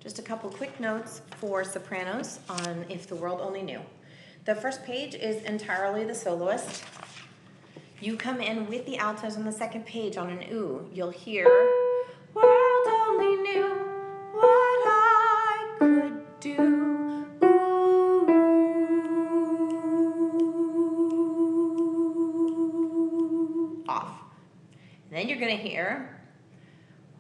Just a couple quick notes for sopranos on If the World Only Knew. The first page is entirely the soloist. You come in with the altos on the second page on an ooh. You'll hear, world only knew what I could do. Ooh. Off. And then you're going to hear,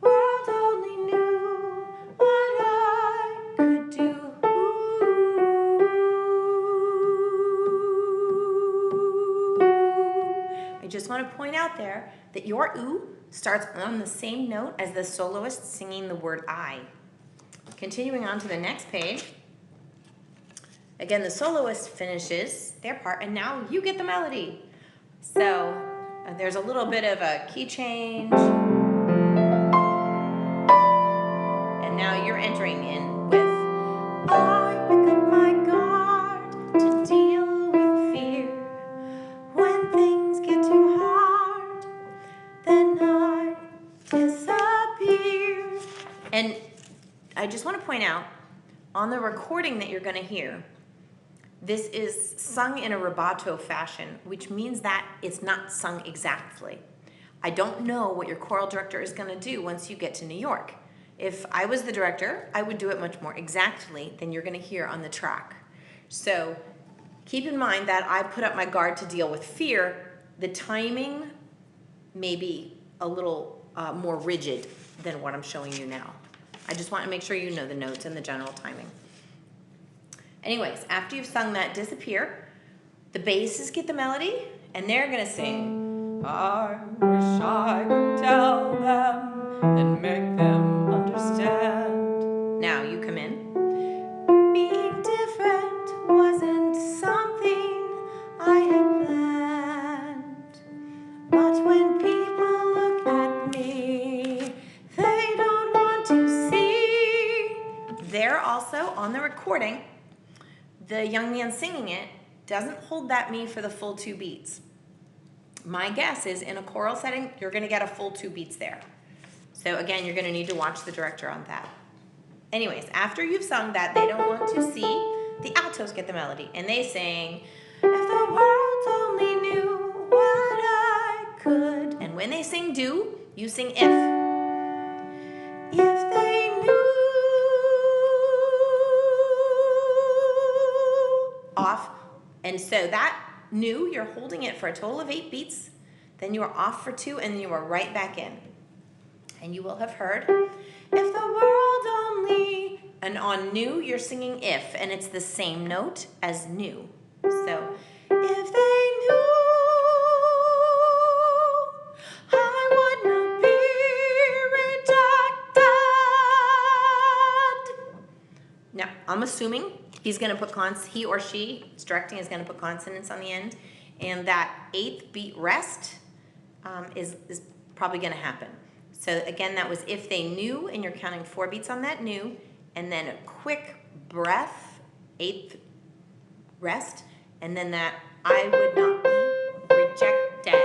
world only knew what I could do. I just want to point out there that your ooh starts on the same note as the soloist singing the word I. Continuing on to the next page. Again, the soloist finishes their part, and now you get the melody. So there's a little bit of a key change. And now you're entering in with, I pick up my guard to deal with fear. When things get too hard, then I disappear. And I just want to point out, on the recording that you're going to hear, this is sung in a rubato fashion, which means that it's not sung exactly. I don't know what your choral director is going to do once you get to New York. If I was the director, I would do it much more exactly than you're going to hear on the track. So keep in mind that I put up my guard to deal with fear. The timing may be a little more rigid than what I'm showing you now. I just want to make sure you know the notes and the general timing. Anyways, after you've sung that disappear, the basses get the melody, and they're going to sing, I wish I could tell them and make them understand. Now you come in. Being different wasn't something I had planned, but when people look at me, they don't want to see. They're also on the recording. The young man singing it doesn't hold that me for the full 2 beats. My guess is in a choral setting, you're going to get a full 2 beats there. So again, you're going to need to watch the director on that. Anyways, after you've sung that, they don't want to see, the altos get the melody. And they sing, if the world only knew what I could. And when they sing do, you sing if. If they knew. Off. And so that new, you're holding it for a total of 8 beats, then you are off for 2, and then you are right back in. And you will have heard, if the world only, and on new, you're singing if, and it's the same note as new. So, if they knew, I would not be rejected. Now, I'm assuming he's going to put he or she, it's directing, is going to put consonants on the end. And that 8th beat rest is probably going to happen. So again, that was if they knew, and you're counting 4 beats on that new. And then a quick breath, 8th rest. And then that I would not be rejected.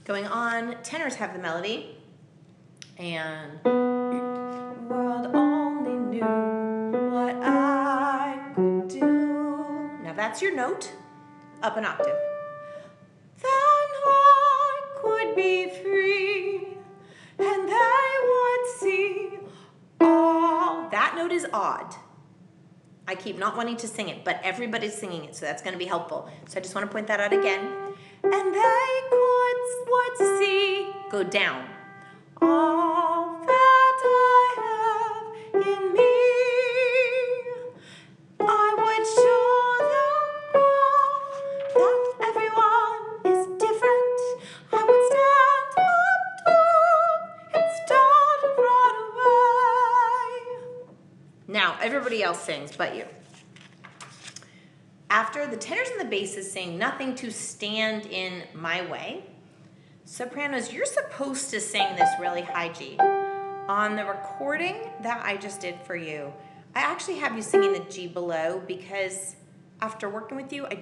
Going on, tenors have the melody. And world only knew what I could do. Now that's your note, up an octave. Then I could be free, and they would see all. That note is odd. I keep not wanting to sing it, but everybody's singing it, so that's going to be helpful. So I just want to point that out again. And they would see, go down, all that I have in me. I would show them all that everyone is different. I would stand up tall and start right away. Now, everybody else sings but you. After the tenors and the basses sing nothing to stand in my way, sopranos, you're supposed to sing this really high G. On the recording that I just did for you, I actually have you singing the G below because after working with you, I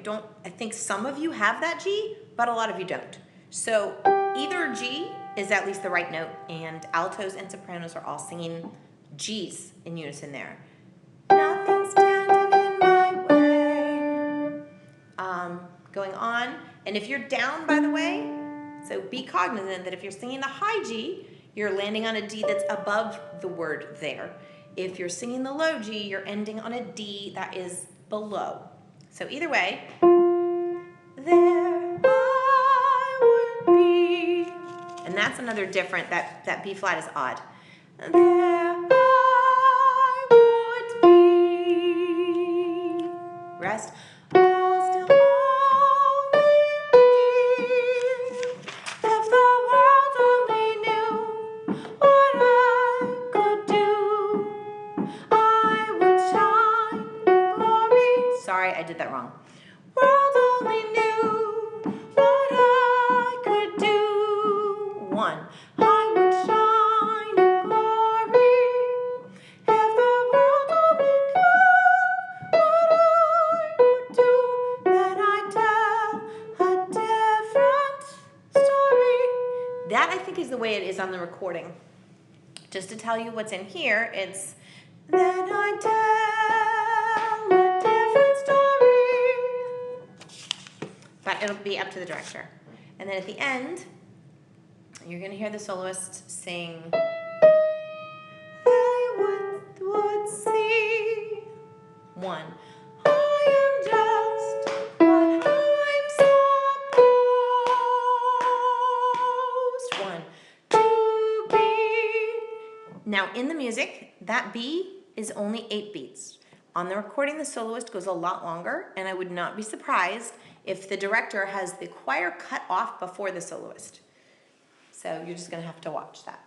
think some of you have that G, but a lot of you don't. So either G is at least the right note, and altos and sopranos are all singing G's in unison there. Nothing standing in my way. Going on, and if you're down, by the way, so be cognizant that if you're singing the high G, you're landing on a D that's above the word there. If you're singing the low G, you're ending on a D that is below. So either way, there I would be. And that's another different, that B flat is odd. There I would be. Rest. All still only if the world only knew what I could do, I would shine in glory. Sorry, I did that wrong. World only knew what I could do. One, I would shine in glory. If the world only knew what I could do, then I'd tell a different story. That, I think, is the way it is on the recording. Just to tell you what's in here, it's then I'd tell a different story. But it'll be up to the director. And then at the end, you're going to hear the soloist sing, they would see. One, I am just what I'm supposed. One, to be. Now in the music, that B is only 8 beats. On the recording, the soloist goes a lot longer, and I would not be surprised if the director has the choir cut off before the soloist. So you're just going to have to watch that.